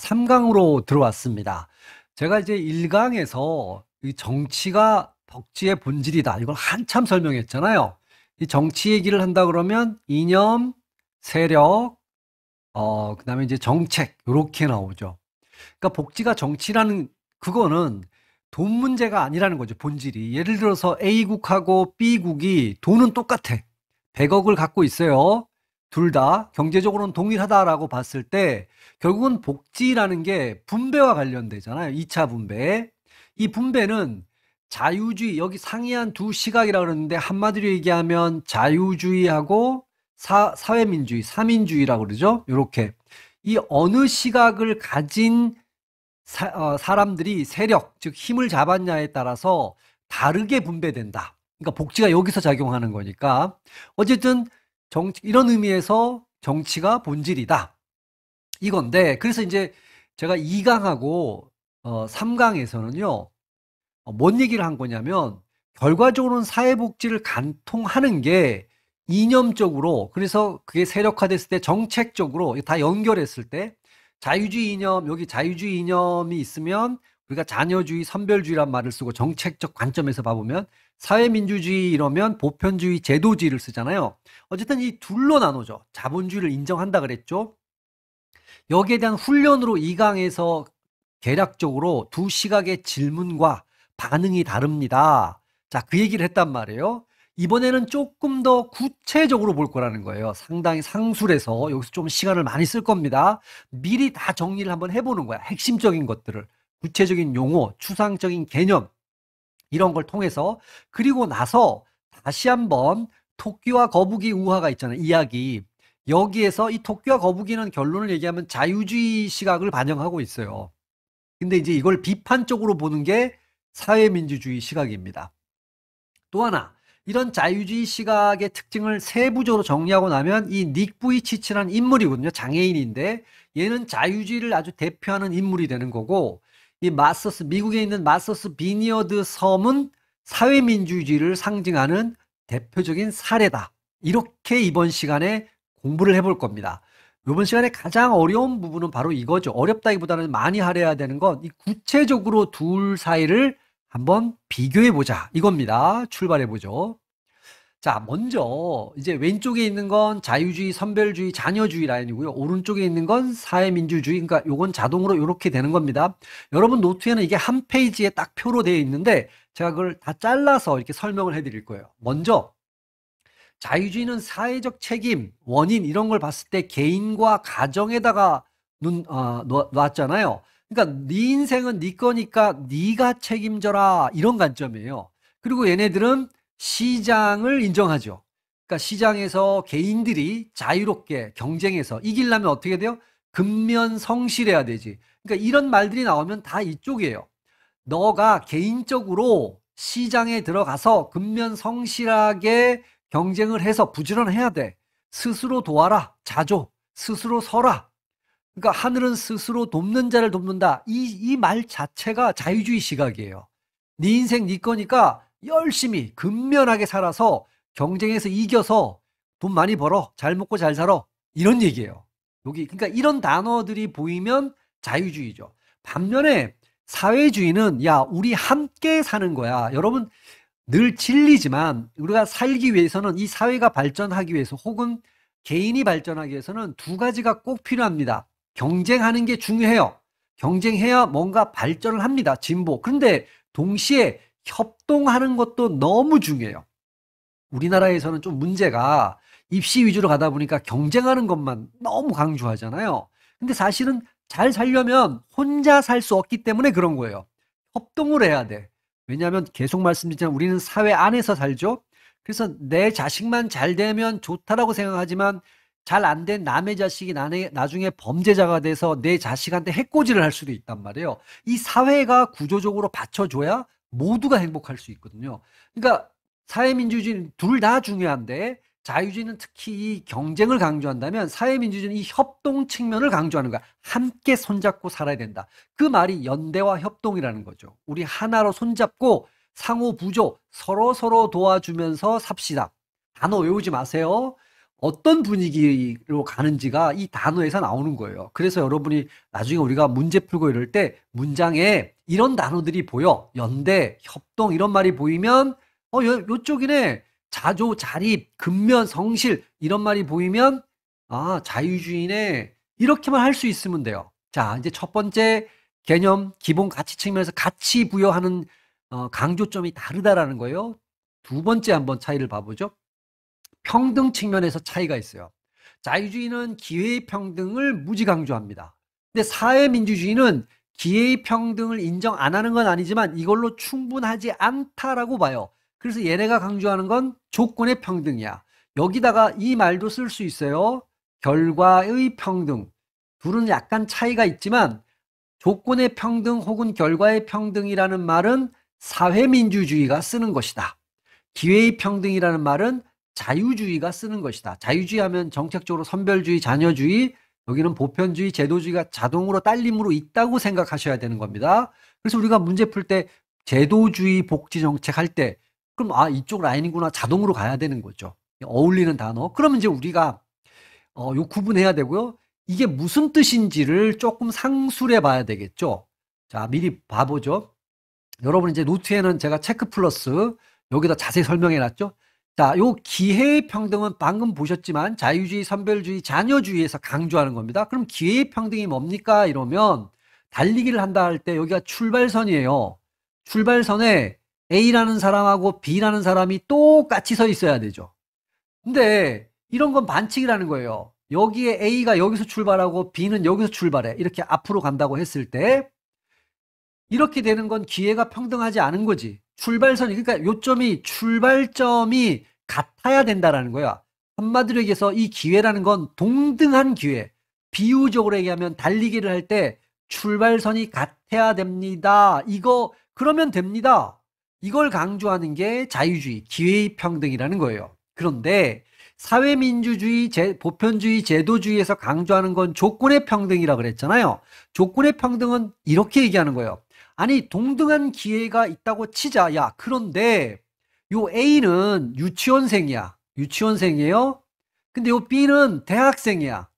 3강으로 들어왔습니다. 제가 이제 1강에서 이 정치가 복지의 본질이다. 이걸 한참 설명했잖아요. 이 정치 얘기를 한다 그러면 이념, 세력, 그다음에 이제 정책 이렇게 나오죠. 그러니까 복지가 정치라는 그거는 돈 문제가 아니라는 거죠. 본질이. 예를 들어서 A국하고 B국이 돈은 똑같아. 100억을 갖고 있어요. 둘 다 경제적으로는 동일하다라고 봤을 때 결국은 복지라는 게 분배와 관련되잖아요. 2차 분배. 이 분배는 자유주의, 여기 상이한 두 시각이라 그러는데 한마디로 얘기하면 자유주의하고 사회민주의, 사민주의라고 그러죠. 이렇게. 이 어느 시각을 가진 사람들이 세력, 즉 힘을 잡았냐에 따라서 다르게 분배된다. 그러니까 복지가 여기서 작용하는 거니까. 어쨌든 이런 의미에서 정치가 본질이다. 이건데, 그래서 이제 제가 2강하고 3강에서는요, 뭔 얘기를 한 거냐면, 결과적으로는 사회복지를 관통하는 게 이념적으로, 그래서 그게 세력화됐을 때 정책적으로 다 연결했을 때, 자유주의 이념, 여기 자유주의 이념이 있으면 우리가 자녀주의, 선별주의란 말을 쓰고 정책적 관점에서 봐보면 사회민주주의 이러면 보편주의, 제도주의를 쓰잖아요. 어쨌든 이 둘로 나누죠. 자본주의를 인정한다 그랬죠. 여기에 대한 훈련으로 2강에서 개략적으로 두 시각의 질문과 반응이 다릅니다. 자, 그 얘기를 했단 말이에요. 이번에는 조금 더 구체적으로 볼 거라는 거예요. 상당히 상술해서 여기서 좀 시간을 많이 쓸 겁니다. 미리 다 정리를 한번 해보는 거야. 핵심적인 것들을. 구체적인 용어, 추상적인 개념 이런 걸 통해서 그리고 나서 다시 한번 토끼와 거북이 우화가 있잖아요. 이야기. 여기에서 이 토끼와 거북이는 결론을 얘기하면 자유주의 시각을 반영하고 있어요. 근데 이제 이걸 비판적으로 보는 게 사회민주주의 시각입니다. 또 하나, 이런 자유주의 시각의 특징을 세부적으로 정리하고 나면 이 닉 부이치치라는 인물이거든요. 장애인인데 얘는 자유주의를 아주 대표하는 인물이 되는 거고 이 미국에 있는 마서스 비니어드 섬은 사회민주주의를 상징하는 대표적인 사례다. 이렇게 이번 시간에 공부를 해볼 겁니다. 이번 시간에 가장 어려운 부분은 바로 이거죠. 어렵다기보다는 많이 하려야 되는 건 이 구체적으로 둘 사이를 한번 비교해 보자 이겁니다. 출발해 보죠. 자, 먼저 이제 왼쪽에 있는 건 자유주의, 선별주의, 자녀주의 라인이고요. 오른쪽에 있는 건 사회민주주의. 그러니까 요건 자동으로 이렇게 되는 겁니다. 여러분 노트에는 이게 한 페이지에 딱 표로 되어 있는데 제가 그걸 다 잘라서 이렇게 설명을 해 드릴 거예요. 먼저 자유주의는 사회적 책임, 원인 이런 걸 봤을 때 개인과 가정에다가 놨잖아요. 그러니까 네 인생은 네 거니까 네가 책임져라 이런 관점이에요. 그리고 얘네들은 시장을 인정하죠. 그러니까 시장에서 개인들이 자유롭게 경쟁해서 이기려면 어떻게 돼요? 근면성실해야 되지. 그러니까 이런 말들이 나오면 다 이쪽이에요. 너가 개인적으로 시장에 들어가서 근면성실하게 경쟁을 해서 부지런해야 돼. 스스로 도와라. 자조. 스스로 서라. 그러니까 하늘은 스스로 돕는 자를 돕는다. 이 말 자체가 자유주의 시각이에요. 네 인생 네 거니까 열심히 근면하게 살아서 경쟁에서 이겨서 돈 많이 벌어. 잘 먹고 잘 살아. 이런 얘기예요. 여기 그러니까 이런 단어들이 보이면 자유주의죠. 반면에 사회주의는 야, 우리 함께 사는 거야. 여러분 늘 진리지만 우리가 살기 위해서는 이 사회가 발전하기 위해서 혹은 개인이 발전하기 위해서는 두 가지가 꼭 필요합니다. 경쟁하는 게 중요해요. 경쟁해야 뭔가 발전을 합니다. 진보. 그런데 동시에 협동하는 것도 너무 중요해요. 우리나라에서는 좀 문제가 입시 위주로 가다 보니까 경쟁하는 것만 너무 강조하잖아요. 근데 사실은 잘 살려면 혼자 살 수 없기 때문에 그런 거예요. 협동을 해야 돼. 왜냐하면 계속 말씀드렸지만 우리는 사회 안에서 살죠. 그래서 내 자식만 잘 되면 좋다라고 생각하지만 잘 안 된 남의 자식이 나중에 범죄자가 돼서 내 자식한테 해코지를 할 수도 있단 말이에요. 이 사회가 구조적으로 받쳐줘야 모두가 행복할 수 있거든요. 그러니까 사회민주주의는 둘 다 중요한데 자유주의는 특히 이 경쟁을 강조한다면 사회민주주의는 이 협동 측면을 강조하는 거야. 함께 손잡고 살아야 된다. 그 말이 연대와 협동이라는 거죠. 우리 하나로 손잡고 상호 부조 서로 도와주면서 삽시다. 단어 외우지 마세요. 어떤 분위기로 가는지가 이 단어에서 나오는 거예요. 그래서 여러분이 나중에 우리가 문제 풀고 이럴 때 문장에 이런 단어들이 보여. 연대, 협동 이런 말이 보이면 요쪽이네. 자조, 자립, 근면, 성실 이런 말이 보이면 아, 자유주의네. 이렇게만 할 수 있으면 돼요. 자, 이제 첫 번째 개념, 기본 가치 측면에서 가치 부여하는 강조점이 다르다라는 거예요. 두 번째 한번 차이를 봐보죠. 평등 측면에서 차이가 있어요. 자유주의는 기회의 평등을 무지 강조합니다. 근데 사회민주주의는 기회의 평등을 인정 안 하는 건 아니지만 이걸로 충분하지 않다라고 봐요. 그래서 얘네가 강조하는 건 조건의 평등이야. 여기다가 이 말도 쓸 수 있어요. 결과의 평등. 둘은 약간 차이가 있지만 조건의 평등 혹은 결과의 평등이라는 말은 사회민주주의가 쓰는 것이다. 기회의 평등이라는 말은 자유주의가 쓰는 것이다. 자유주의 하면 정책적으로 선별주의, 자녀주의, 여기는 보편주의, 제도주의가 자동으로 딸림으로 있다고 생각하셔야 되는 겁니다. 그래서 우리가 문제 풀 때 제도주의 복지 정책 할 때 그럼 아 이쪽 라인이구나 자동으로 가야 되는 거죠. 어울리는 단어. 그러면 이제 우리가 요 구분해야 되고요. 이게 무슨 뜻인지를 조금 상술해 봐야 되겠죠. 자, 미리 봐보죠. 여러분 이제 노트에는 제가 체크 플러스 여기다 자세히 설명해 놨죠. 자, 요 기회의 평등은 방금 보셨지만 자유주의, 선별주의, 자녀주의에서 강조하는 겁니다. 그럼 기회의 평등이 뭡니까? 이러면 달리기를 한다 할 때 여기가 출발선이에요. 출발선에 A라는 사람하고 B라는 사람이 똑같이 서 있어야 되죠. 근데 이런 건 반칙이라는 거예요. 여기에 A가 여기서 출발하고 B는 여기서 출발해. 이렇게 앞으로 간다고 했을 때 이렇게 되는 건 기회가 평등하지 않은 거지. 출발선이 그러니까 요점이 출발점이 같아야 된다라는 거야. 한마디로 얘기해서 이 기회라는 건 동등한 기회. 비유적으로 얘기하면 달리기를 할 때 출발선이 같아야 됩니다. 이거 그러면 됩니다. 이걸 강조하는 게 자유주의, 기회의 평등이라는 거예요. 그런데 사회민주주의, 보편주의, 제도주의에서 강조하는 건 조건의 평등이라고 그랬잖아요. 조건의 평등은 이렇게 얘기하는 거예요. 아니 동등한 기회가 있다고 치자. 야 그런데 요 A는 유치원생이야. 유치원생이에요. 근데 요 B는 대학생이야.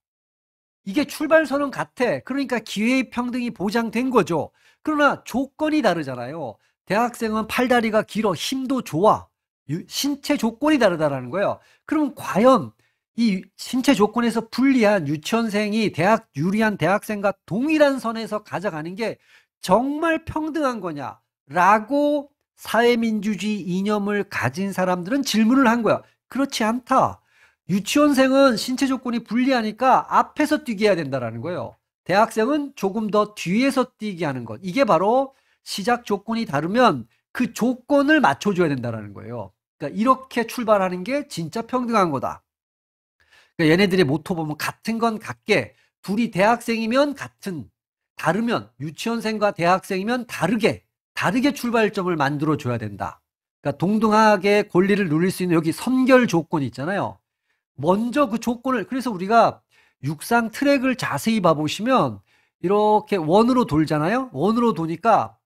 이게 출발선은 같아. 그러니까 기회의 평등이 보장된 거죠. 그러나 조건이 다르잖아요. 대학생은 팔다리가 길어, 힘도 좋아. 신체 조건이 다르다라는 거예요. 그럼 과연 이 신체 조건에서 불리한 유치원생이 유리한 대학생과 동일한 선에서 가져가는 게 정말 평등한 거냐라고 사회민주주의 이념을 가진 사람들은 질문을 한 거야. 그렇지 않다. 유치원생은 신체 조건이 불리하니까 앞에서 뛰게 해야 된다는 거예요. 대학생은 조금 더 뒤에서 뛰게 하는 것. 이게 바로 시작 조건이 다르면 그 조건을 맞춰줘야 된다는 거예요. 그러니까 이렇게 출발하는 게 진짜 평등한 거다. 그러니까 얘네들의 모토 보면 같은 건 같게, 둘이 대학생이면 같은, 다르면 유치원생과 대학생이면 다르게 출발점을 만들어줘야 된다. 그러니까 동등하게 권리를 누릴 수 있는 여기 선결 조건이 있잖아요. 먼저 그 조건을 그래서 우리가 육상 트랙을 자세히 봐보시면 이렇게 원으로 돌잖아요. 원으로 도니까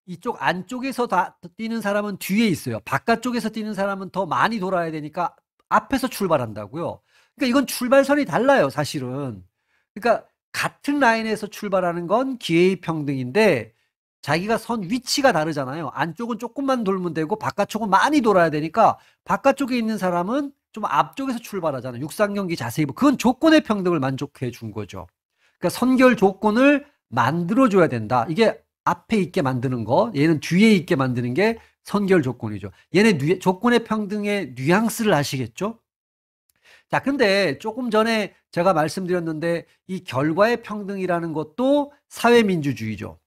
이쪽 안쪽에서 뛰는 사람은 뒤에 있어요. 바깥쪽에서 뛰는 사람은 더 많이 돌아야 되니까 앞에서 출발한다고요. 그러니까 이건 출발선이 달라요, 사실은. 그러니까 같은 라인에서 출발하는 건 기회의 평등인데 자기가 선 위치가 다르잖아요. 안쪽은 조금만 돌면 되고 바깥쪽은 많이 돌아야 되니까 바깥쪽에 있는 사람은 좀 앞쪽에서 출발하잖아요. 육상 경기 자세히 보면 그건 조건의 평등을 만족해 준 거죠. 그러니까 선결 조건을 만들어 줘야 된다. 이게 앞에 있게 만드는 거, 얘는 뒤에 있게 만드는 게 선결 조건이죠. 얘네 조건의 평등의 뉘앙스를 아시겠죠? 자, 근데 조금 전에 제가 말씀드렸는데 이 결과의 평등이라는 것도 사회민주주의죠.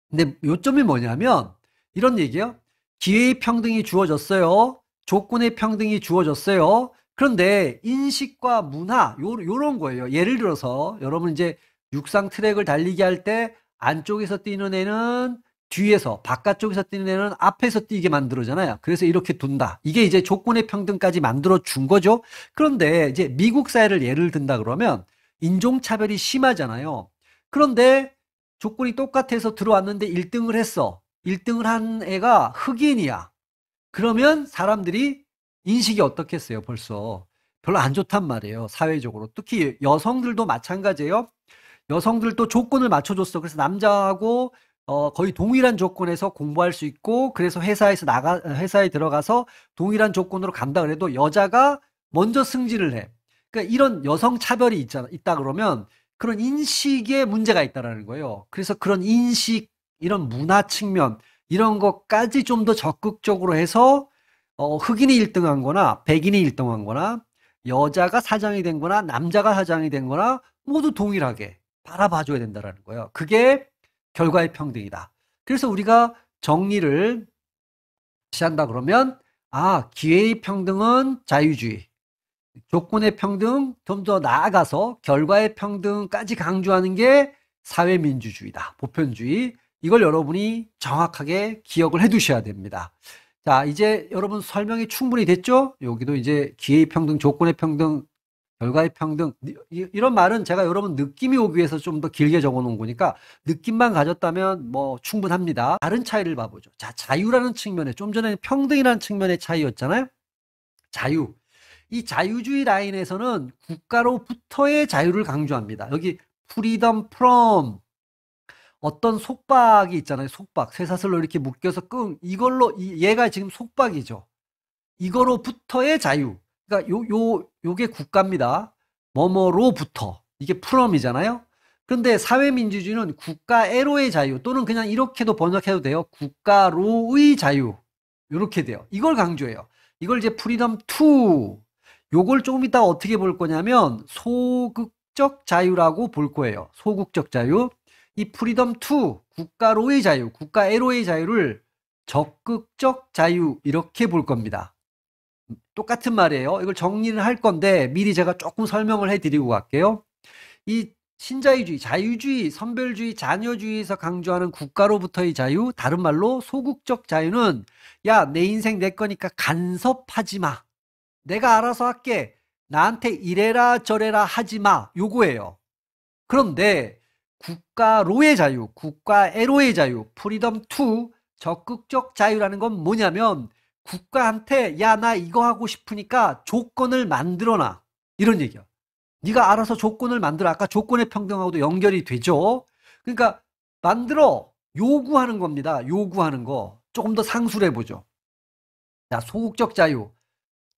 근데 요점이 뭐냐면 이런 얘기예요. 기회의 평등이 주어졌어요. 조건의 평등이 주어졌어요. 그런데 인식과 문화 요런 거예요. 예를 들어서 여러분 이제 육상 트랙을 달리기 할 때 안쪽에서 뛰는 애는 뒤에서 바깥쪽에서 뛰는 애는 앞에서 뛰게 만들어잖아요. 그래서 이렇게 둔다. 이게 이제 조건의 평등까지 만들어 준 거죠. 그런데 이제 미국 사회를 예를 든다 그러면 인종차별이 심하잖아요. 그런데 조건이 똑같아서 들어왔는데 1등을 했어. 1등을 한 애가 흑인이야. 그러면 사람들이 인식이 어떻겠어요, 벌써. 별로 안 좋단 말이에요, 사회적으로. 특히 여성들도 마찬가지예요. 여성들도 조건을 맞춰줬어. 그래서 남자하고 거의 동일한 조건에서 공부할 수 있고, 그래서 회사에 들어가서 동일한 조건으로 간다 그래도 여자가 먼저 승진을 해. 그러니까 이런 여성 차별이 있다 그러면 그런 인식에 문제가 있다라는 거예요. 그래서 그런 인식, 이런 문화 측면, 이런 것까지 좀 더 적극적으로 해서 흑인이 1등한 거나 백인이 1등한 거나 여자가 사장이 된 거나 남자가 사장이 된 거나 모두 동일하게 바라봐줘야 된다라는 거예요. 그게 결과의 평등이다. 그래서 우리가 정리를 다시 한다 그러면, 기회의 평등은 자유주의, 조건의 평등, 좀 더 나아가서 결과의 평등까지 강조하는 게 사회민주주의다. 보편주의. 이걸 여러분이 정확하게 기억을 해 두셔야 됩니다. 자, 이제 여러분 설명이 충분히 됐죠? 여기도 이제 기회의 평등, 조건의 평등, 결과의 평등, 이런 말은 제가 여러분 느낌이 오기 위해서 좀 더 길게 적어 놓은 거니까 느낌만 가졌다면 뭐 충분합니다. 다른 차이를 봐보죠. 자, 자유라는 측면에, 좀 전에 평등이라는 측면의 차이였잖아요. 자유. 이 자유주의 라인에서는 국가로부터의 자유를 강조합니다. 여기 freedom from, 어떤 속박이 있잖아요. 속박. 쇠사슬로 이렇게 묶여서 이걸로, 얘가 지금 속박이죠. 이거로부터의 자유. 그러니까 요게 국가입니다. 뭐뭐로부터. 이게 from이잖아요. 그런데 사회민주주의는 국가애로의 자유, 또는 그냥 이렇게도 번역해도 돼요. 국가로의 자유. 이렇게 돼요. 이걸 강조해요. 이걸 이제 freedom to, 요걸 조금 이따 어떻게 볼 거냐면 소극적 자유라고 볼 거예요. 소극적 자유. 이 freedom to, 국가로의 자유, 국가애로의 자유를 적극적 자유, 이렇게 볼 겁니다. 똑같은 말이에요. 이걸 정리를 할 건데 미리 제가 조금 설명을 해드리고 갈게요. 이 신자유주의, 자유주의, 선별주의, 자녀주의에서 강조하는 국가로부터의 자유, 다른 말로 소극적 자유는, 야, 내 인생 내 거니까 간섭하지 마. 내가 알아서 할게. 나한테 이래라 저래라 하지 마. 요거예요. 그런데 국가로의 자유, 국가애로의 자유, 프리덤 투, 적극적 자유라는 건 뭐냐면 국가한테, 야, 나 이거 하고 싶으니까 조건을 만들어놔, 이런 얘기야. 네가 알아서 조건을 만들어. 아까 조건의 평등하고도 연결이 되죠. 그러니까 만들어, 요구하는 겁니다. 요구하는 거. 조금 더 상술해 보죠. 자, 소극적 자유,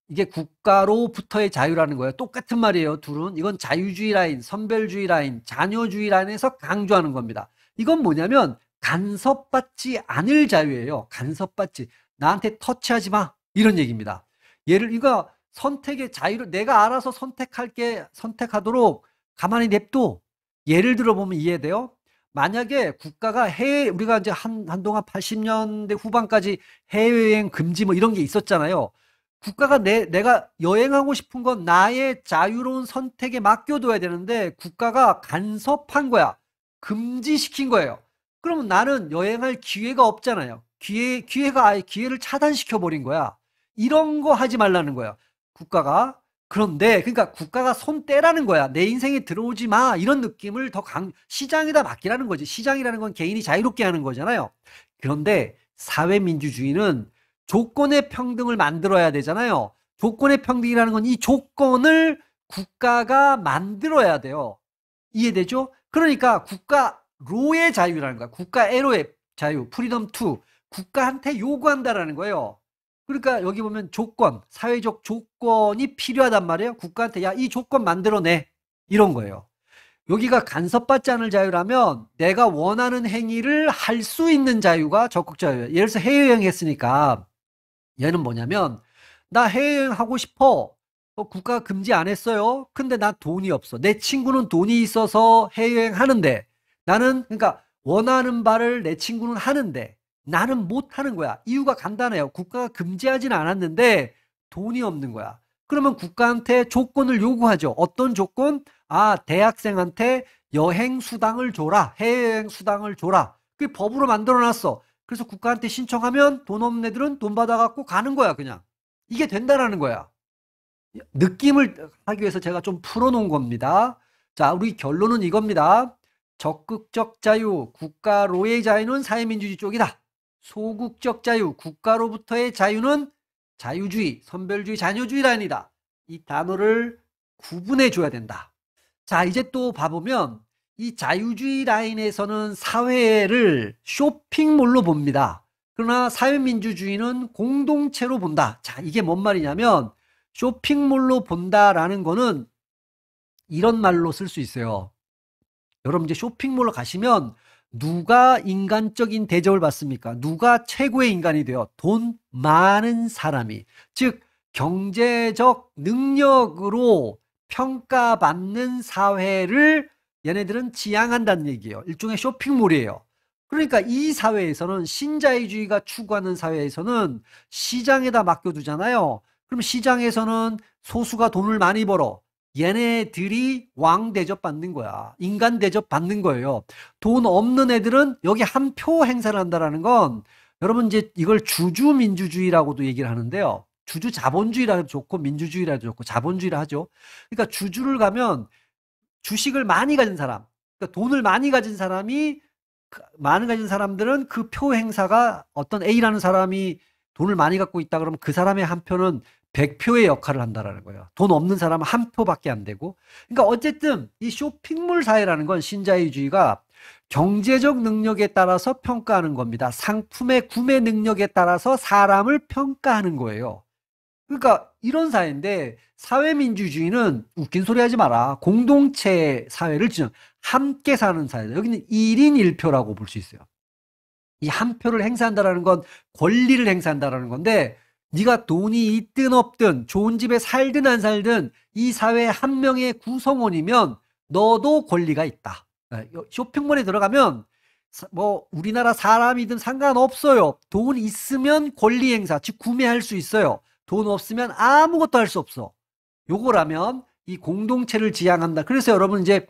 이게 국가로부터의 자유라는 거예요. 똑같은 말이에요, 둘은. 이건 자유주의 라인, 선별주의 라인, 자녀주의 라인에서 강조하는 겁니다. 이건 뭐냐면 간섭받지 않을 자유예요. 간섭받지, 나한테 터치하지 마, 이런 얘기입니다. 이거 선택의 자유를 내가 알아서 선택하도록 가만히 냅둬. 예를 들어 보면 이해돼요? 만약에 국가가 우리가 이제 한동안 80년대 후반까지 해외여행 금지 뭐 이런 게 있었잖아요. 국가가 내가 여행하고 싶은 건 나의 자유로운 선택에 맡겨둬야 되는데 국가가 간섭한 거야. 금지시킨 거예요. 그러면 나는 여행할 기회가 없잖아요. 기회가 아예 기회를 차단시켜 버린 거야. 이런 거 하지 말라는 거야, 국가가. 그런데 그러니까 국가가 손 떼라는 거야. 내 인생에 들어오지 마, 이런 느낌을 시장에다 맡기라는 거지. 시장이라는 건 개인이 자유롭게 하는 거잖아요. 그런데 사회민주주의는 조건의 평등을 만들어야 되잖아요. 조건의 평등이라는 건 이 조건을 국가가 만들어야 돼요. 이해되죠? 그러니까 국가로의 자유라는 거야. 국가애로의 자유, 프리덤 투, 국가한테 요구한다라는 거예요. 그러니까 여기 보면 조건, 사회적 조건이 필요하단 말이에요. 국가한테, 야, 이 조건 만들어내, 이런 거예요. 여기가 간섭받지 않을 자유라면 내가 원하는 행위를 할 수 있는 자유가 적극 자유예요. 예를 들어서 해외여행 했으니까, 얘는 뭐냐면, 나 해외여행 하고 싶어. 국가가 금지 안 했어요. 근데 나 돈이 없어. 내 친구는 돈이 있어서 해외여행 하는데, 나는, 그러니까 원하는 바를 내 친구는 하는데 나는 못 하는 거야. 이유가 간단해요. 국가가 금지하진 않았는데 돈이 없는 거야. 그러면 국가한테 조건을 요구하죠. 어떤 조건? 대학생한테 여행 수당을 줘라. 해외여행 수당을 줘라. 그게 법으로 만들어 놨어. 그래서 국가한테 신청하면 돈 없는 애들은 돈 받아갖고 가는 거야, 그냥. 이게 된다라는 거야. 느낌을 하기 위해서 제가 좀 풀어놓은 겁니다. 자, 우리 결론은 이겁니다. 적극적 자유, 국가로의 자유는 사회민주주의 쪽이다. 소극적 자유, 국가로부터의 자유는 자유주의, 선별주의, 자녀주의 라인이다. 이 단어를 구분해 줘야 된다. 자, 이제 또 봐보면 이 자유주의 라인에서는 사회를 쇼핑몰로 봅니다. 그러나 사회민주주의는 공동체로 본다. 자, 이게 뭔 말이냐면 쇼핑몰로 본다라는 거는 이런 말로 쓸 수 있어요. 여러분 이제 쇼핑몰로 가시면 누가 인간적인 대접을 받습니까? 누가 최고의 인간이 돼요? 돈 많은 사람이. 즉 경제적 능력으로 평가받는 사회를 얘네들은 지향한다는 얘기예요. 일종의 쇼핑몰이에요. 그러니까 이 사회에서는 신자유주의가 추구하는 사회에서는 시장에다 맡겨두잖아요. 그럼 시장에서는 소수가 돈을 많이 벌어. 얘네들이 왕 대접 받는 거야. 인간 대접 받는 거예요. 돈 없는 애들은 여기 한 표 행사를 한다라는 건 여러분 이제 이걸 주주민주주의라고도 얘기를 하는데요. 주주 자본주의라도 좋고 민주주의라도 좋고 자본주의라 하죠. 그러니까 주주를 가면 주식을 많이 가진 사람, 그러니까 돈을 많이 가진 사람이 많이 가진 사람들은 그 표 행사가 어떤 A라는 사람이 돈을 많이 갖고 있다 그러면 그 사람의 한 표는 100표의 역할을 한다라는 거예요. 돈 없는 사람은 한 표밖에 안 되고. 그러니까 어쨌든 이 쇼핑몰 사회라는 건 신자유주의가 경제적 능력에 따라서 평가하는 겁니다. 상품의 구매 능력에 따라서 사람을 평가하는 거예요. 그러니까 이런 사회인데 사회민주주의는 웃긴 소리 하지 마라. 공동체 사회를 지정 함께 사는 사회다. 여기는 1인 1표라고 볼 수 있어요. 이 한 표를 행사한다라는 건 권리를 행사한다라는 건데 네가 돈이 있든 없든 좋은 집에 살든 안 살든 이 사회 한 명의 구성원이면 너도 권리가 있다. 쇼핑몰에 들어가면 뭐 우리나라 사람이든 상관없어요. 돈 있으면 권리 행사, 즉 구매할 수 있어요. 돈 없으면 아무것도 할 수 없어. 요거라면 이 공동체를 지향한다. 그래서 여러분 이제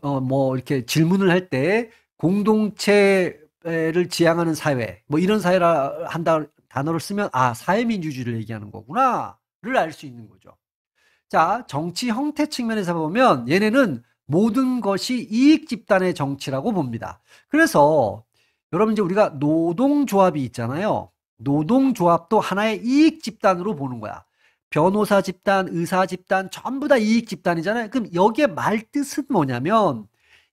뭐 이렇게 질문을 할 때 공동체를 지향하는 사회, 뭐 이런 사회라 한다 단어를 쓰면 아, 사회민주주의를 얘기하는 거구나를 알 수 있는 거죠. 자, 정치 형태 측면에서 보면 얘네는 모든 것이 이익 집단의 정치라고 봅니다. 그래서 여러분 이제 우리가 노동조합이 있잖아요. 노동조합도 하나의 이익 집단으로 보는 거야. 변호사 집단, 의사 집단 전부 다 이익 집단이잖아요. 그럼 여기에 말뜻은 뭐냐면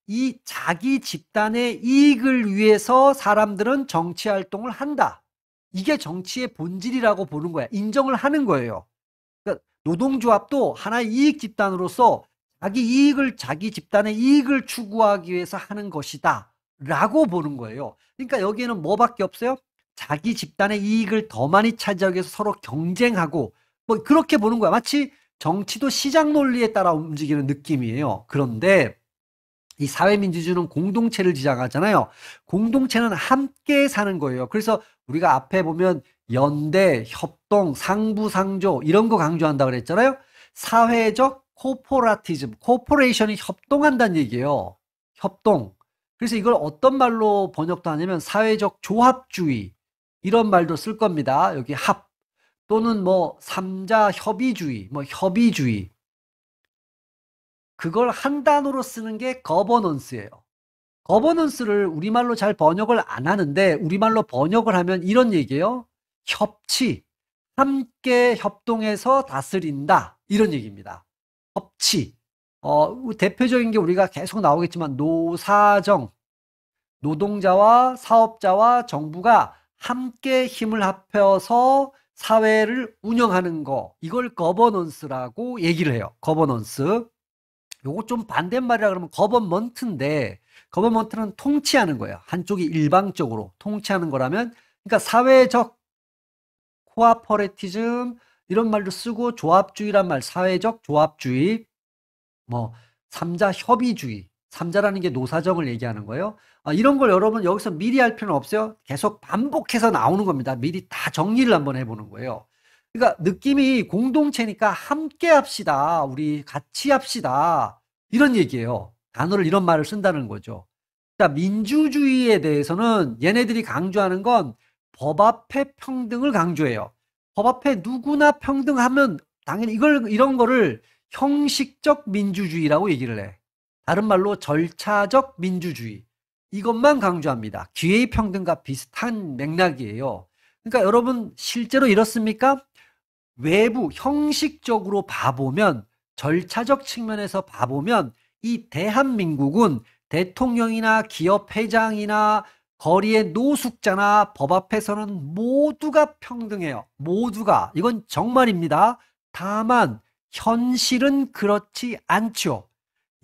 이 자기 집단의 이익을 위해서 사람들은 정치 활동을 한다. 이게 정치의 본질이라고 보는 거야. 인정을 하는 거예요. 그러니까 노동조합도 하나의 이익 집단으로서 자기 집단의 이익을 추구하기 위해서 하는 것이다. 라고 보는 거예요. 그러니까 여기에는 뭐밖에 없어요? 자기 집단의 이익을 더 많이 차지하기 위해서 서로 경쟁하고 뭐 그렇게 보는 거야. 마치 정치도 시장 논리에 따라 움직이는 느낌이에요. 그런데 이 사회민주주의는 공동체를 지향하잖아요. 공동체는 함께 사는 거예요. 그래서 우리가 앞에 보면 연대, 협동, 상부상조 이런 거 강조한다 그랬잖아요. 사회적 코퍼레티즘, 코퍼레이션이 협동한다는 얘기예요. 협동. 그래서 이걸 어떤 말로 번역도 하냐면 사회적 조합주의 이런 말도 쓸 겁니다. 여기 합 또는 뭐 삼자 협의주의, 뭐 협의주의. 그걸 한 단어로 쓰는 게 거버넌스예요. 거버넌스를 우리말로 잘 번역을 안 하는데 우리말로 번역을 하면 이런 얘기예요. 협치, 함께 협동해서 다스린다 이런 얘기입니다. 협치. 대표적인 게 우리가 계속 나오겠지만 노사정, 노동자와 사업자와 정부가 함께 힘을 합해서 사회를 운영하는 거 이걸 거버넌스라고 얘기를 해요. 거버넌스. 요거 좀 반대말이라 그러면 거버먼트인데 거버먼트는 통치하는 거예요. 한쪽이 일방적으로 통치하는 거라면 그러니까 사회적 코아퍼레티즘 이런 말도 쓰고 조합주의란 말 사회적 조합주의 뭐 삼자 협의주의 삼자라는 게 노사정을 얘기하는 거예요. 이런 걸 여러분 여기서 미리 할 필요는 없어요. 계속 반복해서 나오는 겁니다. 미리 다 정리를 한번 해보는 거예요. 그러니까 느낌이 공동체니까 함께 합시다. 우리 같이 합시다. 이런 얘기예요. 단어를 이런 말을 쓴다는 거죠. 자, 민주주의에 대해서는 얘네들이 강조하는 건 법 앞에 평등을 강조해요. 법 앞에 누구나 평등하면 당연히 이런 거를 형식적 민주주의라고 얘기를 해. 다른 말로 절차적 민주주의. 이것만 강조합니다. 기회의 평등과 비슷한 맥락이에요. 그러니까 여러분 실제로 이렇습니까? 외부 형식적으로 봐보면, 절차적 측면에서 봐보면 이 대한민국은 대통령이나 기업 회장이나 거리의 노숙자나 법 앞에서는 모두가 평등해요. 모두가. 이건 정말입니다. 다만 현실은 그렇지 않죠.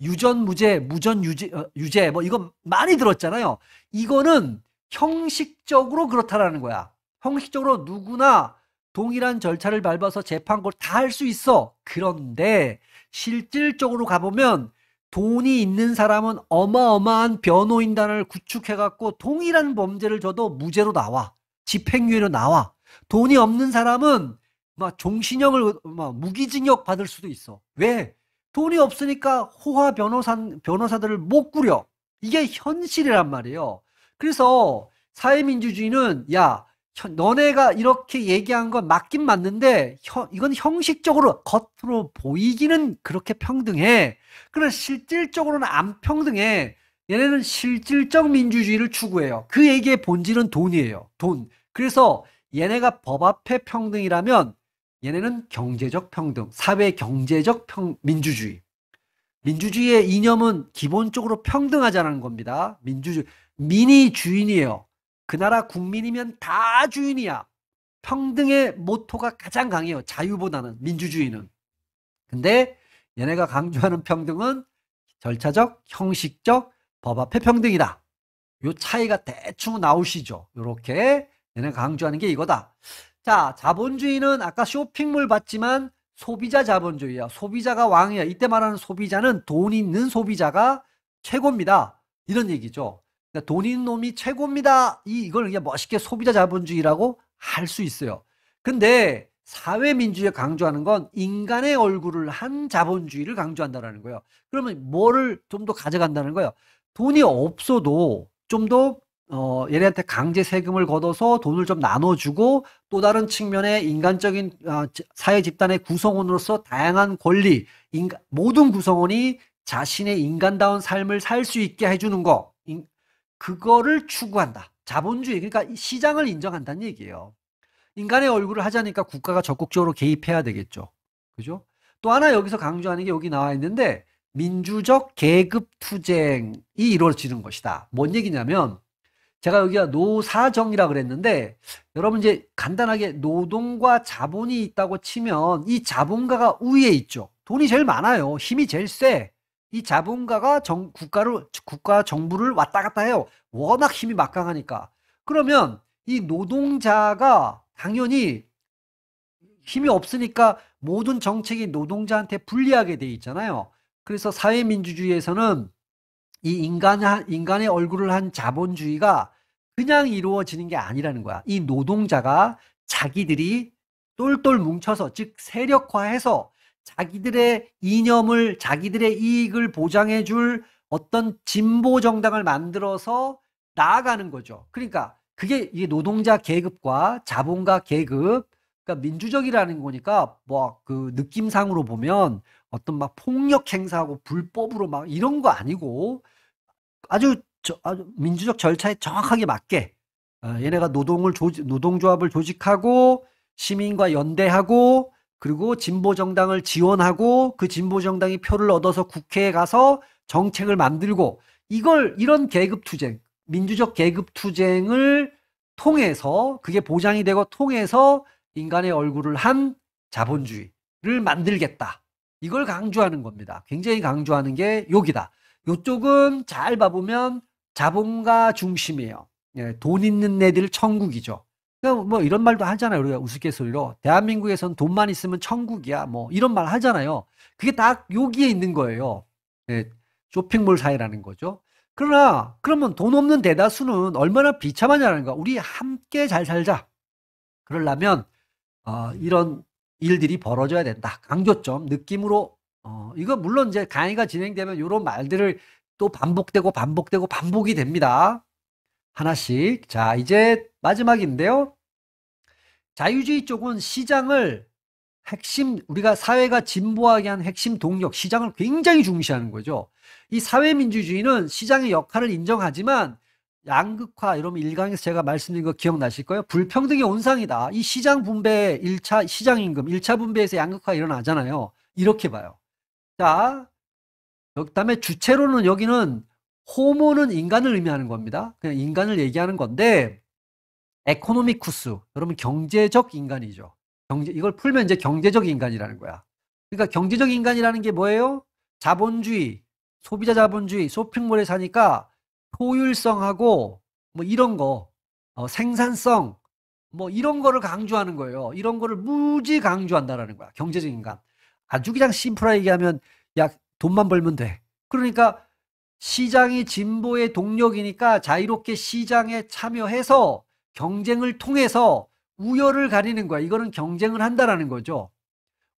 유전무죄, 무전유죄, 뭐 이건 많이 들었잖아요. 이거는 형식적으로 그렇다라는 거야. 형식적으로 누구나 동일한 절차를 밟아서 재판걸 다 할 수 있어. 그런데 실질적으로 가보면 돈이 있는 사람은 어마어마한 변호인단을 구축해갖고 동일한 범죄를 져도 무죄로 나와. 집행유예로 나와. 돈이 없는 사람은 막 종신형을 막 무기징역 받을 수도 있어. 왜? 돈이 없으니까 호화 변호사들을 못 꾸려. 이게 현실이란 말이에요. 그래서 사회민주주의는 야, 너네가 이렇게 얘기한 건 맞긴 맞는데 이건 형식적으로 겉으로 보이기는 그렇게 평등해. 그러나 실질적으로는 안 평등해. 얘네는 실질적 민주주의를 추구해요. 그 얘기의 본질은 돈이에요. 돈. 그래서 얘네가 법 앞에 평등이라면 얘네는 경제적 평등, 사회 경제적 민주주의. 민주주의의 이념은 기본적으로 평등하자는 겁니다. 민이 주인이에요. 그 나라 국민이면 다 주인이야. 평등의 모토가 가장 강해요. 자유보다는, 민주주의는. 근데 얘네가 강조하는 평등은 절차적, 형식적, 법 앞의 평등이다. 요 차이가 대충 나오시죠. 요렇게 얘네가 강조하는 게 이거다. 자, 자본주의는 아까 쇼핑몰 봤지만 소비자 자본주의야. 소비자가 왕이야. 이때 말하는 소비자는 돈 있는 소비자가 최고입니다. 이런 얘기죠. 그러니까 돈 있는 놈이 최고입니다. 이걸 그냥 멋있게 소비자 자본주의라고 할 수 있어요. 근데 사회민주주의에 강조하는 건 인간의 얼굴을 한 자본주의를 강조한다는 거예요. 그러면 뭐를 좀 더 가져간다는 거예요? 돈이 없어도 좀 더 얘네한테 강제 세금을 걷어서 돈을 좀 나눠주고 또 다른 측면에 인간적인 사회 집단의 구성원으로서 다양한 권리, 모든 구성원이 자신의 인간다운 삶을 살 수 있게 해주는 거, 그거를 추구한다. 자본주의, 그러니까 시장을 인정한다는 얘기예요. 인간의 얼굴을 하자니까 국가가 적극적으로 개입해야 되겠죠. 그죠? 또 하나 여기서 강조하는 게 여기 나와 있는데 민주적 계급 투쟁이 이루어지는 것이다. 뭔 얘기냐면 제가 여기가 노사정이라 그랬는데 여러분 이제 간단하게 노동과 자본이 있다고 치면 이 자본가가 우위에 있죠. 돈이 제일 많아요. 힘이 제일 세. 이 자본가가 국가 정부를 왔다 갔다 해요. 워낙 힘이 막강하니까. 그러면 이 노동자가 당연히 힘이 없으니까 모든 정책이 노동자한테 불리하게 돼 있잖아요. 그래서 사회민주주의에서는 이 인간의 얼굴을 한 자본주의가 그냥 이루어지는 게 아니라는 거야. 이 노동자가 자기들이 똘똘 뭉쳐서, 즉 세력화해서 자기들의 이념을, 자기들의 이익을 보장해 줄 어떤 진보 정당을 만들어서 나아가는 거죠. 그러니까 그게 이 노동자 계급과 자본가 계급, 그러니까 민주적이라는 거니까 뭐 그 느낌상으로 보면 어떤 막 폭력 행사하고 불법으로 막 이런 거 아니고 아주 민주적 절차에 정확하게 맞게 얘네가 노동조합을 조직하고 시민과 연대하고 그리고 진보정당을 지원하고 그 진보정당이 표를 얻어서 국회에 가서 정책을 만들고 이런 계급투쟁, 민주적 계급투쟁을 통해서 그게 보장이 되고 통해서 인간의 얼굴을 한 자본주의를 만들겠다. 이걸 강조하는 겁니다. 굉장히 강조하는 게 여기다. 이쪽은 잘 봐보면 자본가 중심이에요. 예, 돈 있는 애들 천국이죠. 그러니까 뭐 이런 말도 하잖아요. 우리가 우스갯소리로 대한민국에선 돈만 있으면 천국이야. 뭐 이런 말 하잖아요. 그게 다 여기에 있는 거예요. 예, 쇼핑몰 사회라는 거죠. 그러면 돈 없는 대다수는 얼마나 비참하냐는 거야. 우리 함께 잘 살자. 그러려면 이런 일들이 벌어져야 된다. 강조점, 느낌으로 이거 물론 이제 강의가 진행되면 이런 말들을 또 반복이 됩니다. 하나씩. 자, 이제 마지막인데요. 자유주의 쪽은 시장을 우리가 사회가 진보하게 한 핵심 동력, 시장을 굉장히 중시하는 거죠. 이 사회민주주의는 시장의 역할을 인정하지만 양극화 이러면 1강에서 제가 말씀드린 거 기억나실 거예요. 불평등의 온상이다. 이 시장 분배 1차 시장 임금 1차 분배에서 양극화 일어나잖아요. 이렇게 봐요. 자, 그다음에 주체로는 여기는 호모는 인간을 의미하는 겁니다. 그냥 인간을 얘기하는 건데 에코노미쿠스 여러분 경제적 인간이죠. 이걸 풀면 이제 경제적 인간이라는 거야. 그러니까 경제적 인간이라는 게 뭐예요? 자본주의, 소비자 자본주의, 쇼핑몰에 사니까 효율성하고 뭐 이런 거, 생산성, 뭐 이런 거를 강조하는 거예요. 이런 거를 무지 강조한다라는 거야. 경제적 인간. 아주 그냥 심플하게 얘기하면 야, 돈만 벌면 돼. 그러니까 시장이 진보의 동력이니까 자유롭게 시장에 참여해서 경쟁을 통해서 우열을 가리는 거야. 이거는 경쟁을 한다라는 거죠.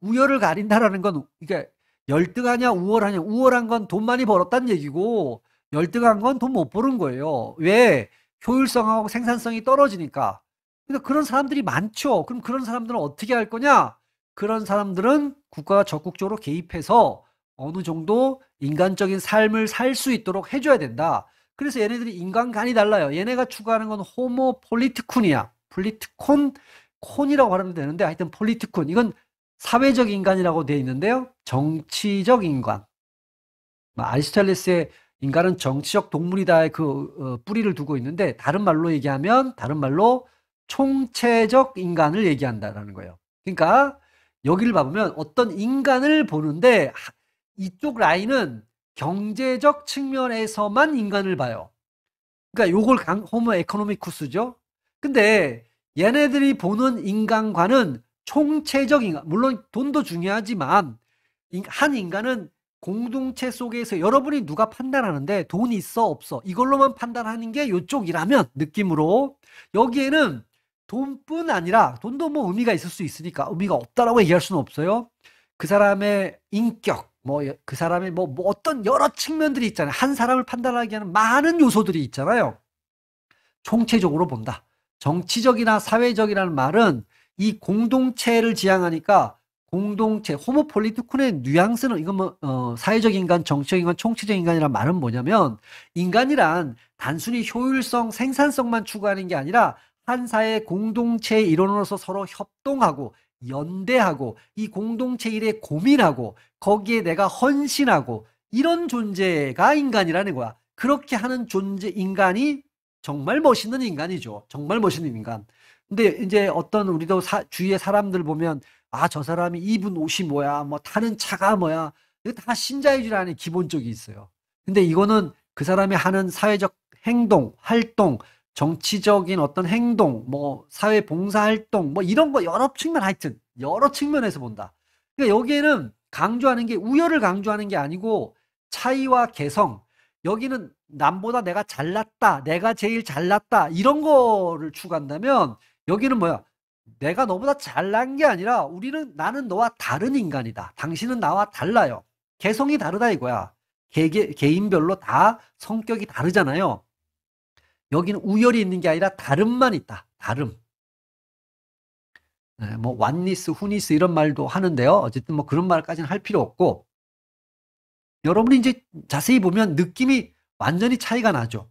우열을 가린다라는 건 이게 열등하냐 우월하냐. 우월한 건 돈 많이 벌었다는 얘기고 열등한 건 돈 못 버는 거예요. 왜? 효율성하고 생산성이 떨어지니까. 그러니까 그런 사람들이 많죠. 그럼 그런 사람들은 어떻게 할 거냐? 그런 사람들은 국가가 적극적으로 개입해서 어느 정도 인간적인 삶을 살 수 있도록 해줘야 된다. 그래서 얘네들이 인간관이 달라요. 얘네가 추구하는 건 호모 폴리티쿤이야. 폴리티콘, 콘이라고 발음도 되는데 하여튼 폴리티쿤. 이건 사회적 인간이라고 되어 있는데요. 정치적 인간. 아리스토텔레스의 인간은 정치적 동물이다의 그 뿌리를 두고 있는데 다른 말로 얘기하면 다른 말로 총체적 인간을 얘기한다라는 거예요. 그러니까 여기를 봐보면 어떤 인간을 보는데 이쪽 라인은 경제적 측면에서만 인간을 봐요. 그러니까 요걸 호모 에코노미쿠스죠. 근데 얘네들이 보는 인간과는 총체적 인간, 물론 돈도 중요하지만 한 인간은 공동체 속에서 여러분이 누가 판단하는데 돈이 있어 없어 이걸로만 판단하는 게 요쪽이라면 느낌으로 여기에는 돈뿐 아니라 돈도 뭐 의미가 있을 수 있으니까 의미가 없다라고 얘기할 수는 없어요. 그 사람의 인격 뭐 그 사람의 뭐 어떤 여러 측면들이 있잖아요. 한 사람을 판단하게 하는 많은 요소들이 있잖아요. 총체적으로 본다. 정치적이나 사회적이라는 말은 이 공동체를 지향하니까 공동체, 호모 폴리티쿤의 뉘앙스는 이건 뭐 사회적 인간, 정치적 인간, 총체적 인간이란 말은 뭐냐면 인간이란 단순히 효율성, 생산성만 추구하는 게 아니라 한 사회 공동체의 일원으로서 서로 협동하고 연대하고 이 공동체 일에 고민하고 거기에 내가 헌신하고 이런 존재가 인간이라는 거야. 그렇게 하는 존재 인간이 정말 멋있는 인간이죠. 정말 멋있는 인간. 근데 이제 어떤 우리도 주위의 사람들 보면 아, 저 사람이 입은 옷이 뭐야, 뭐 타는 차가 뭐야. 이거 다 신자유주의 안에 기본적이 있어요. 근데 이거는 그 사람이 하는 사회적 행동, 활동, 정치적인 어떤 행동, 뭐 사회 봉사 활동, 뭐 이런 거 여러 측면 하여튼 여러 측면에서 본다. 그러니까 여기에는 강조하는 게 우열을 강조하는 게 아니고 차이와 개성. 여기는 남보다 내가 잘났다, 내가 제일 잘났다 이런 거를 추구한다면 여기는 뭐야? 내가 너보다 잘난 게 아니라 나는 너와 다른 인간이다. 당신은 나와 달라요. 개성이 다르다 이거야. 개인별로 다 성격이 다르잖아요. 여기는 우열이 있는 게 아니라 다름만 있다. 다름. 네, 뭐 완니스, 후니스 이런 말도 하는데요. 어쨌든 뭐 그런 말까지는 할 필요 없고 여러분이 이제 자세히 보면 느낌이 완전히 차이가 나죠.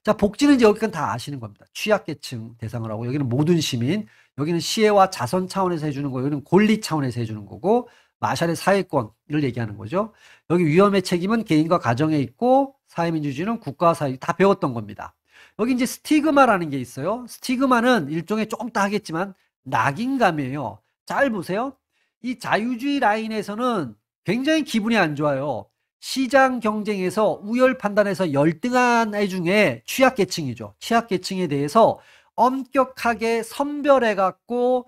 자, 복지는 이제 여기까지 다 아시는 겁니다. 취약계층 대상을 하고 여기는 모든 시민, 여기는 시혜와 자선 차원에서 해주는 거, 여기는 권리 차원에서 해주는 거고 마샬의 사회권을 얘기하는 거죠. 여기 위험의 책임은 개인과 가정에 있고 사회민주주의는 국가와 사회 다 배웠던 겁니다. 여기 이제 스티그마라는 게 있어요. 스티그마는 일종의 조금 이따 하겠지만 낙인감이에요. 잘 보세요. 이 자유주의 라인에서는 굉장히 기분이 안 좋아요. 시장 경쟁에서 우열 판단에서 열등한 애 중에 취약계층이죠. 취약계층에 대해서 엄격하게 선별해갖고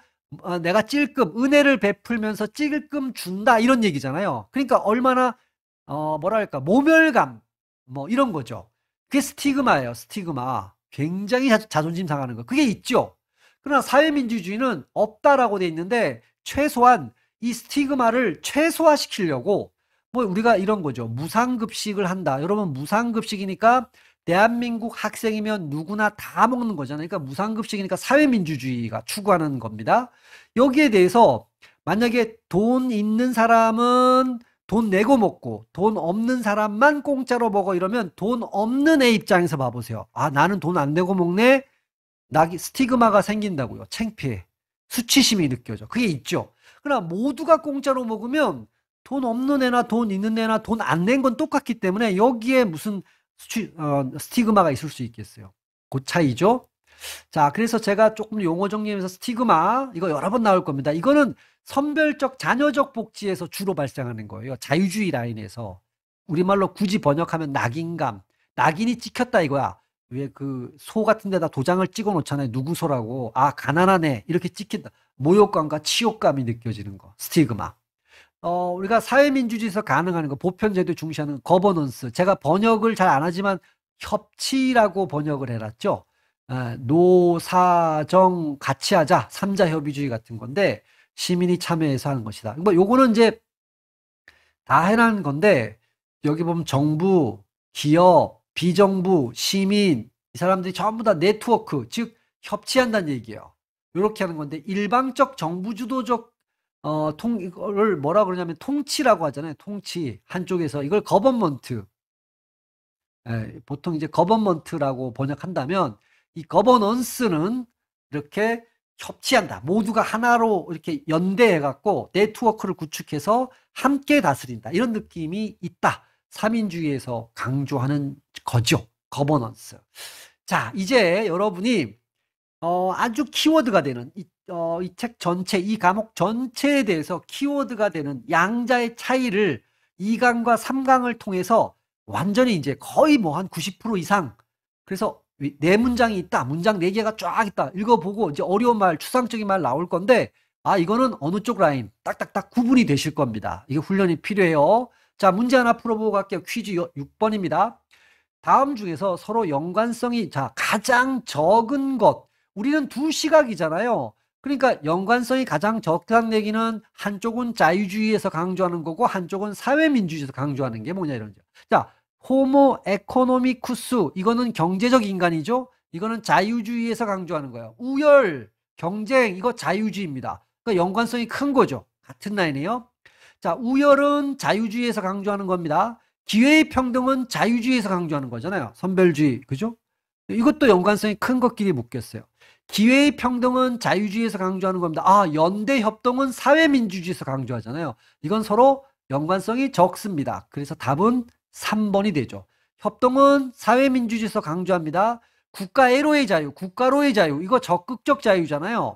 내가 찔끔 은혜를 베풀면서 찔끔 준다 이런 얘기잖아요. 그러니까 얼마나 뭐랄까 모멸감 뭐 이런 거죠. 그게 스티그마예요. 스티그마. 굉장히 자존심 상하는 거. 그게 있죠. 그러나 사회민주주의는 없다라고 돼 있는데 최소한 이 스티그마를 최소화시키려고 뭐 우리가 이런 거죠. 무상급식을 한다. 여러분 무상급식이니까 대한민국 학생이면 누구나 다 먹는 거잖아요. 그러니까 무상급식이니까 사회민주주의가 추구하는 겁니다. 여기에 대해서 만약에 돈 있는 사람은 돈 내고 먹고 돈 없는 사람만 공짜로 먹어 이러면 돈 없는 애 입장에서 봐보세요. 아, 나는 돈 안 내고 먹네? 스티그마가 생긴다고요. 창피해. 수치심이 느껴져. 그게 있죠. 그러나 모두가 공짜로 먹으면 돈 없는 애나 돈 있는 애나 돈 안 낸 건 똑같기 때문에 여기에 무슨 스티그마가 있을 수 있겠어요. 그 차이죠. 자, 그래서 제가 조금 용어 정리하면서 스티그마, 이거 여러 번 나올 겁니다. 이거는 선별적, 자녀적 복지에서 주로 발생하는 거예요. 자유주의 라인에서. 우리말로 굳이 번역하면 낙인감. 낙인이 찍혔다 이거야. 왜 그 소 같은 데다 도장을 찍어 놓잖아요. 누구 소라고. 아, 가난하네. 이렇게 찍힌다. 모욕감과 치욕감이 느껴지는 거. 스티그마. 우리가 사회민주주의에서 가능한 거, 보편제도 중시하는 거버넌스. 제가 번역을 잘 안 하지만 협치라고 번역을 해놨죠. 노사정 같이 하자. 삼자 협의주의 같은 건데, 시민이 참여해서 하는 것이다. 뭐, 요거는 이제 다 해놓은 건데, 여기 보면 정부, 기업, 비정부, 시민, 이 사람들이 전부 다 네트워크, 즉, 협치한다는 얘기예요. 이렇게 하는 건데, 일방적 정부 주도적 이거를 뭐라 그러냐면 통치라고 하잖아요. 통치. 한쪽에서 이걸 거버먼트. 보통 이제 거버먼트라고 번역한다면 이 거버넌스는 이렇게 협치한다. 모두가 하나로 이렇게 연대해 갖고 네트워크를 구축해서 함께 다스린다. 이런 느낌이 있다. 사민주의에서 강조하는 거죠. 거버넌스. 자, 이제 여러분이 아주 키워드가 되는 이 책 전체, 이 과목 전체에 대해서 키워드가 되는 양자의 차이를 2강과 3강을 통해서 완전히 이제 거의 뭐 한 90% 이상, 그래서 네 문장이 있다, 문장 4개가 쫙 있다, 읽어보고 이제 어려운 말, 추상적인 말 나올 건데, 아, 이거는 어느 쪽 라인 딱딱딱 구분이 되실 겁니다. 이게 훈련이 필요해요. 자, 문제 하나 풀어보고 갈게요. 퀴즈 6번입니다. 다음 중에서 서로 연관성이, 자, 가장 적은 것. 우리는 두 시각이잖아요. 그러니까 연관성이 가장 적다는 얘기는 한쪽은 자유주의에서 강조하는 거고 한쪽은 사회민주주의에서 강조하는 게 뭐냐 이런 거죠. 자, 호모 에코노미쿠스, 이거는 경제적 인간이죠. 이거는 자유주의에서 강조하는 거예요. 우열, 경쟁, 이거 자유주의입니다. 그러니까 연관성이 큰 거죠. 같은 라인이에요. 자, 우열은 자유주의에서 강조하는 겁니다. 기회의 평등은 자유주의에서 강조하는 거잖아요. 선별주의, 그죠? 이것도 연관성이 큰 것끼리 묶였어요. 기회의 평등은 자유주의에서 강조하는 겁니다. 아, 연대협동은 사회민주주의에서 강조하잖아요. 이건 서로 연관성이 적습니다. 그래서 답은 3번이 되죠. 협동은 사회민주주의에서 강조합니다. 국가애로의 자유, 국가로의 자유, 이거 적극적 자유잖아요.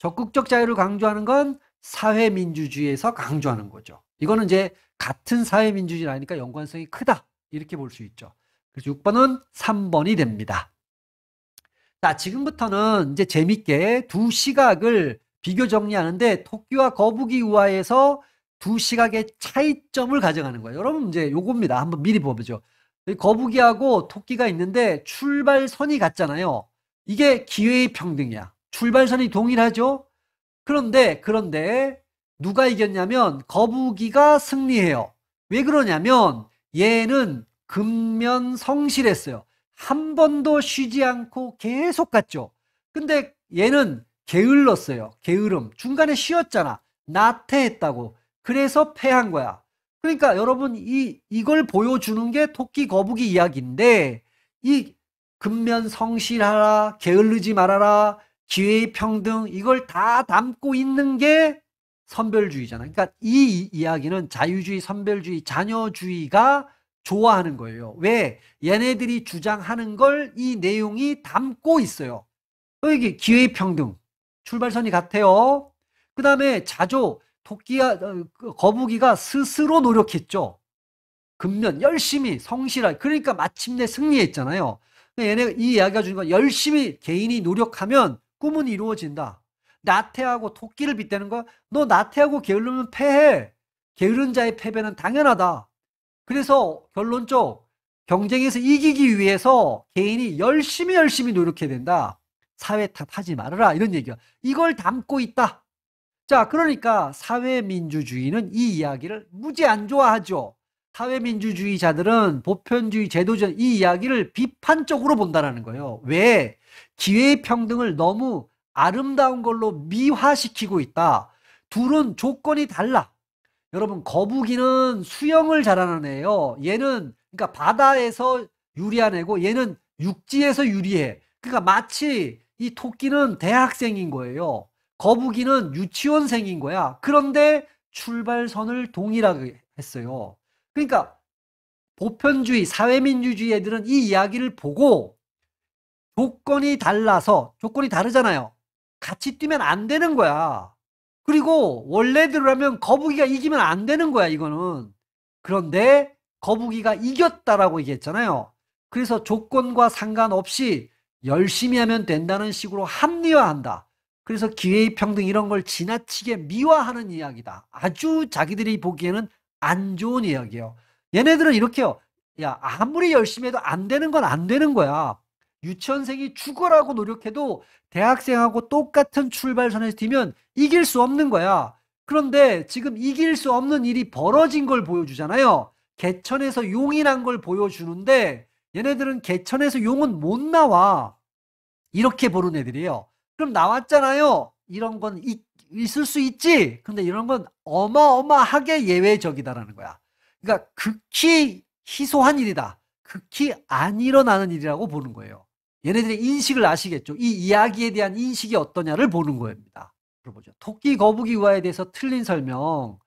적극적 자유를 강조하는 건 사회민주주의에서 강조하는 거죠. 이거는 이제 같은 사회민주주의라니까 연관성이 크다, 이렇게 볼 수 있죠. 그래서 6번은 3번이 됩니다. 자, 지금부터는 이제 재밌게 두 시각을 비교 정리하는데 토끼와 거북이 우화에서 두 시각의 차이점을 가져가는 거예요. 여러분, 이제 요겁니다. 한번 미리 보죠. 거북이하고 토끼가 있는데 출발선이 같잖아요. 이게 기회의 평등이야. 출발선이 동일하죠? 그런데 누가 이겼냐면 거북이가 승리해요. 왜 그러냐면 얘는 근면성실했어요. 한 번도 쉬지 않고 계속 갔죠. 근데 얘는 게을렀어요. 게으름. 중간에 쉬었잖아. 나태했다고. 그래서 패한 거야. 그러니까 여러분, 이걸 보여주는 게 토끼 거북이 이야기인데, 이 근면성실하라, 게을르지 말아라, 기회의 평등, 이걸 다 담고 있는 게 선별주의잖아. 그러니까 이 이야기는 자유주의, 선별주의, 자녀주의가 좋아하는 거예요. 왜? 얘네들이 주장하는 걸 이 내용이 담고 있어요. 여기 기회의 평등, 출발선이 같아요. 그 다음에 자조, 거북이가 스스로 노력했죠. 근면, 열심히, 성실하게. 그러니까 마침내 승리했잖아요. 얘네, 이 이야기가 주는 건 열심히 개인이 노력하면 꿈은 이루어진다. 나태하고 토끼를 빗대는 거야. 너 나태하고 게으르면 패해. 게으른 자의 패배는 당연하다. 그래서 결론적 경쟁에서 이기기 위해서 개인이 열심히 노력해야 된다. 사회 탓하지 말아라, 이런 얘기야. 이걸 담고 있다. 자, 그러니까 사회민주주의는 이 이야기를 무지 안 좋아하죠. 사회민주주의자들은 보편주의, 제도주의, 이 이야기를 비판적으로 본다는 거예요. 왜? 기회의 평등을 너무 아름다운 걸로 미화시키고 있다. 둘은 조건이 달라. 여러분, 거북이는 수영을 잘하는 애예요. 얘는 그러니까 바다에서 유리한 애고 얘는 육지에서 유리해. 그러니까 마치 이 토끼는 대학생인 거예요. 거북이는 유치원생인 거야. 그런데 출발선을 동일하게 했어요. 그러니까 보편주의, 사회민주주의 애들은 이 이야기를 보고 조건이 달라서, 조건이 다르잖아요. 같이 뛰면 안 되는 거야. 그리고 원래대로라면 거북이가 이기면 안 되는 거야, 이거는. 그런데 거북이가 이겼다라고 얘기했잖아요. 그래서 조건과 상관없이 열심히 하면 된다는 식으로 합리화한다. 그래서 기회의 평등 이런 걸 지나치게 미화하는 이야기다. 아주 자기들이 보기에는 안 좋은 이야기예요. 얘네들은 이렇게요. 야, 아무리 열심히 해도 안 되는 건 안 되는 거야. 유치원생이 죽어라고 노력해도 대학생하고 똑같은 출발선에서 뛰면 이길 수 없는 거야. 그런데 지금 이길 수 없는 일이 벌어진 걸 보여주잖아요. 개천에서 용이 난 걸 보여주는데 얘네들은 개천에서 용은 못 나와. 이렇게 보는 애들이에요. 그럼 나왔잖아요. 이런 건 있을 수 있지. 근데 이런 건 어마어마하게 예외적이다라는 거야. 그러니까 극히 희소한 일이다. 극히 안 일어나는 일이라고 보는 거예요. 얘네들의 인식을 아시겠죠? 이 이야기에 대한 인식이 어떠냐를 보는 겁니다. 들어보죠. 토끼, 거북이 우화에 대해서 틀린 설명.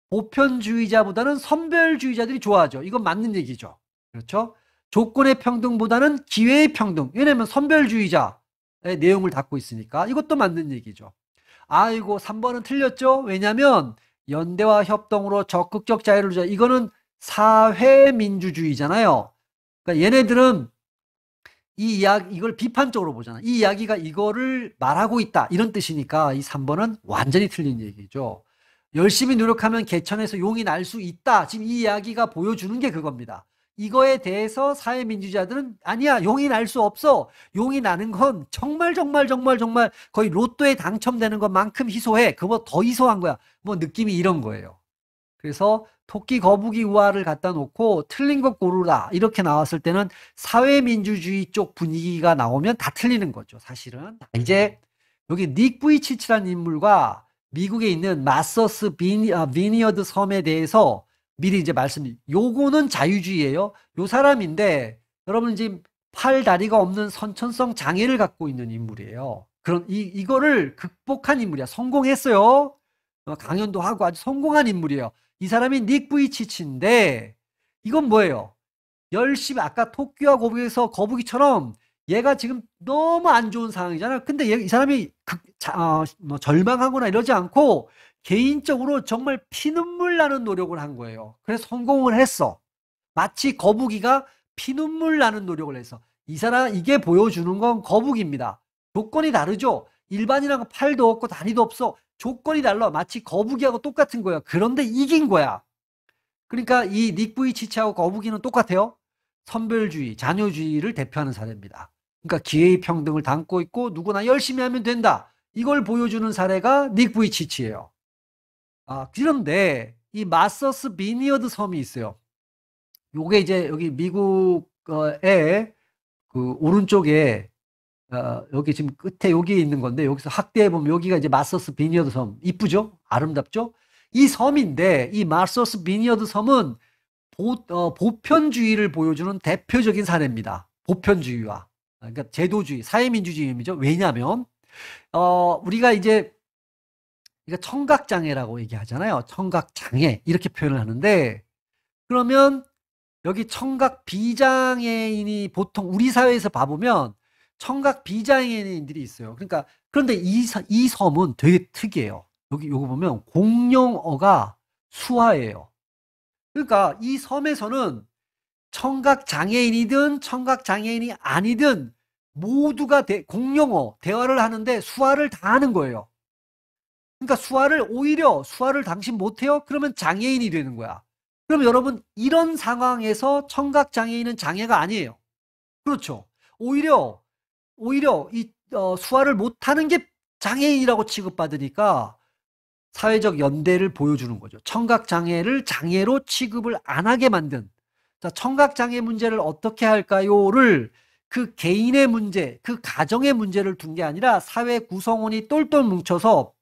보편주의자보다는 선별주의자들이 좋아하죠. 이건 맞는 얘기죠. 그렇죠? 조건의 평등보다는 기회의 평등. 왜냐면 선별주의자의 내용을 담고 있으니까. 이것도 맞는 얘기죠. 아이고, 3번은 틀렸죠? 왜냐면 연대와 협동으로 적극적 자유를 주자. 이거는 사회민주주의잖아요. 그러니까 얘네들은 이 이야기, 이걸 비판적으로 보잖아. 이 이야기가 이거를 말하고 있다. 이런 뜻이니까 이 3번은 완전히 틀린 얘기죠. 열심히 노력하면 개천에서 용이 날 수 있다. 지금 이 이야기가 보여주는 게 그겁니다. 이거에 대해서 사회민주자들은 아니야, 용이 날 수 없어. 용이 나는 건 정말 거의 로또에 당첨되는 것만큼 희소해. 그거 더 희소한 거야. 뭐 느낌이 이런 거예요. 그래서 토끼, 거북이 우화를 갖다 놓고 틀린 것 고르라 이렇게 나왔을 때는 사회민주주의 쪽 분위기가 나오면 다 틀리는 거죠, 사실은. 이제 여기 닉 부이치치라는 인물과 미국에 있는 마서스 비니어드 섬에 대해서 미리 이제 요거는 자유주의예요. 요 사람인데 여러분 지금 팔 다리가 없는 선천성 장애를 갖고 있는 인물이에요. 그런 이거를 극복한 인물이야. 성공했어요. 강연도 하고 아주 성공한 인물이에요. 이 사람이 닉 부이치치인데 이건 뭐예요? 열심히 아까 토끼와 거북이에서 거북이처럼 얘가 지금 너무 안 좋은 상황이잖아요. 근데 이 사람이 뭐 절망하거나 이러지 않고 개인적으로 정말 피눈물 나는 노력을 한 거예요. 그래서 성공을 했어. 마치 거북이가 피눈물 나는 노력을 해서 이 사람 이게 보여주는 건 거북입니다. 조건이 다르죠. 일반인하고 팔도 없고 다리도 없어. 조건이 달라. 마치 거북이하고 똑같은 거야. 그런데 이긴 거야. 그러니까 이 닉 부이치치하고 거북이는 똑같아요. 선별주의, 자녀주의를 대표하는 사례입니다. 그러니까 기회의 평등을 담고 있고 누구나 열심히 하면 된다. 이걸 보여주는 사례가 닉 부이치치예요. 그런데 이 마서스 비니어드 섬이 있어요. 요게 이제 여기 미국의 그 오른쪽에 여기 지금 끝에 여기 있는 건데 여기서 확대해 보면 여기가 이제 마서스 비니어드 섬 이쁘죠? 아름답죠? 이 섬인데 이 마서스 비니어드 섬은 보편주의를 보여주는 대표적인 사례입니다. 보편주의와 그러니까 제도주의, 사회민주주의죠. 왜냐하면 우리가 이제 이거 청각장애라고 얘기하잖아요. 청각장애 이렇게 표현을 하는데 그러면 여기 청각 비장애인이 보통 우리 사회에서 봐보면 청각 비장애인들이 있어요. 그러니까 그런데 이 섬은 되게 특이해요. 여기 요거 보면 공용어가 수화예요. 그러니까 이 섬에서는 청각 장애인이든 청각 장애인이 아니든 모두가 공용어 대화를 하는데 수화를 다 하는 거예요. 그러니까 오히려 수화를 당신 못해요? 그러면 장애인이 되는 거야. 그럼 여러분 이런 상황에서 청각 장애인은 장애가 아니에요. 그렇죠. 오히려 이 수화를 못하는 게 장애인이라고 취급받으니까 사회적 연대를 보여주는 거죠. 청각 장애를 장애로 취급을 안 하게 만든. 자, 청각 장애 문제를 어떻게 할까요를 그 개인의 문제, 그 가정의 문제를 둔 게 아니라 사회 구성원이 똘똘 뭉쳐서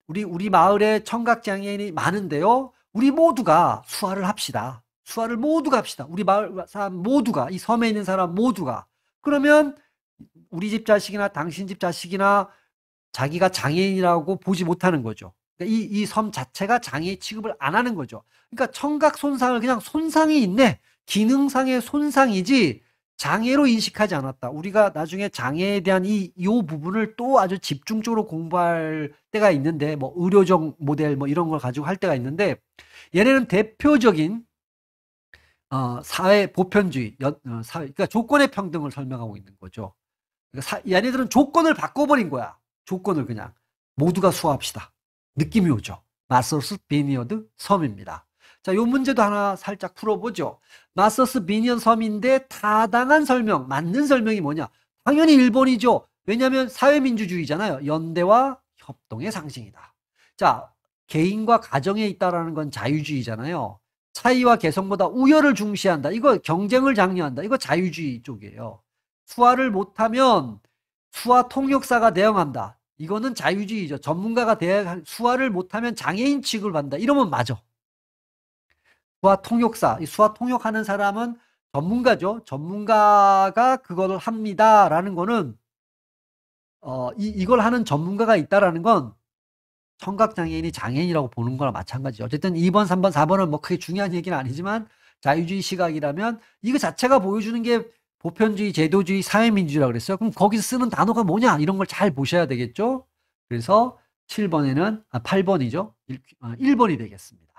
우리 마을에 청각 장애인이 많은데요. 우리 모두가 수화를 합시다. 수화를 모두가 합시다. 우리 마을 사람 모두가, 이 섬에 있는 사람 모두가. 그러면 우리 집 자식이나 당신 집 자식이나 자기가 장애인이라고 보지 못하는 거죠. 그러니까 이 섬 자체가 장애 취급을 안 하는 거죠. 그러니까 청각 손상을 그냥 손상이 있네. 기능상의 손상이지 장애로 인식하지 않았다. 우리가 나중에 장애에 대한 이 부분을 또 아주 집중적으로 공부할 때가 있는데, 뭐 의료적 모델 뭐 이런 걸 가지고 할 때가 있는데, 얘네는 대표적인 사회 보편주의, 사회, 그러니까 조건의 평등을 설명하고 있는 거죠. 그러니까 얘네들은 조건을 바꿔버린 거야. 조건을 그냥 모두가 수호합시다. 느낌이 오죠. 마서스 비니어드 섬입니다. 자, 요 문제도 하나 살짝 풀어보죠. 마서스 비니어드 섬인데 타당한 설명, 맞는 설명이 뭐냐? 당연히 일본이죠. 왜냐하면 사회민주주의잖아요. 연대와 협동의 상징이다. 자, 개인과 가정에 있다라는 건 자유주의잖아요. 차이와 개성보다 우열을 중시한다. 이거 경쟁을 장려한다. 이거 자유주의 쪽이에요. 수화를 못하면 수화 통역사가 대응한다. 이거는 자유주의죠. 전문가가 수화를 못하면 장애인 취급을 받는다. 이러면 맞아. 수화 통역사, 이 수화 통역하는 사람은 전문가죠. 전문가가 그거를 합니다라는 거는 이걸 하는 전문가가 있다라는 건 청각장애인이 장애인이라고 보는 거랑 마찬가지죠. 어쨌든 2번, 3번, 4번은 뭐 크게 중요한 얘기는 아니지만 자유주의 시각이라면 이거 자체가 보여주는 게 보편주의, 제도주의, 사회민주주의라고 그랬어요. 그럼 거기서 쓰는 단어가 뭐냐? 이런 걸 잘 보셔야 되겠죠. 그래서 8번이죠. 1번이 되겠습니다.